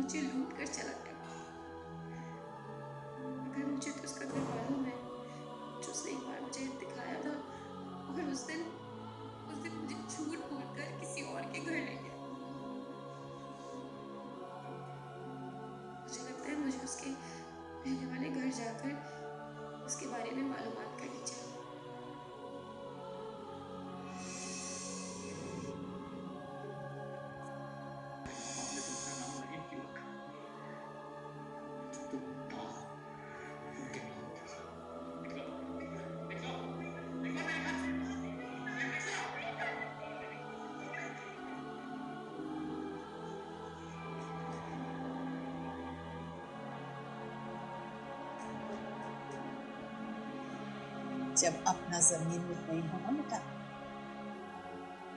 मुझे लूट कर चला गया। अगर मुझे तो उसका घर मालूम है, जो उसने एक बार मुझे दिखाया था, और उस दिन मुझे झूठ बोलकर किसी और के घर ले गया। मुझे लगता है मुझे उसके पहले वाले घर जाकर उसके बारे में मालूमात करनी चाहिए। आपने दूसरा नाम रहीम क्यों रखा? तुम था उनके नाम निकलो निकलो निकलो मेरे घर से जब अपना जमीन में नहीं होना बेटा,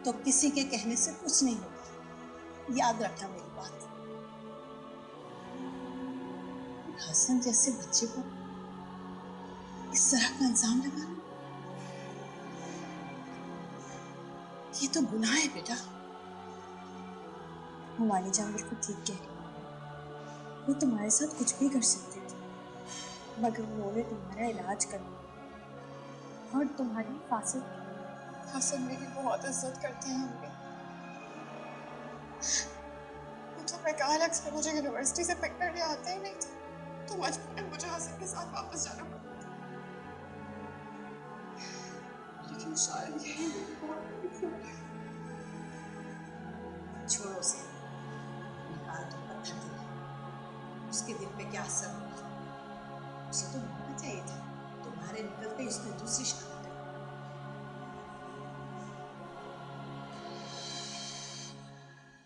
तो किसी के कहने से कुछ नहीं होता। याद रखना मेरी बात। हसन जैसे बच्चे को इस तरह का इल्जाम लगाना, ये तो गुनाह है बेटा। हुमानी जान बिल्कुल ठीक कह रही है। वो तुम्हारे साथ कुछ भी कर सकते थे, मगर उन्होंने तुम्हारा इलाज करना और तुम्हारी हिफाजत की। हसन मेरी बहुत इज्जत करते हैं हम भी। तो मैं कहा अलग से मुझे यूनिवर्सिटी से पिक करने आते ही नहीं थे, तो मजबूरन मुझे हसन के साथ वापस जाना पड़ा। लेकिन शायद यही मेरी बहुत बड़ी भूल है। छोड़ो उसे, निकाल तो पत्थर दिया। उसके दिल पे क्या असर हुआ? उसे तो होना चाहिए था, तुम्हारे निकलते उसने दूसरी शादी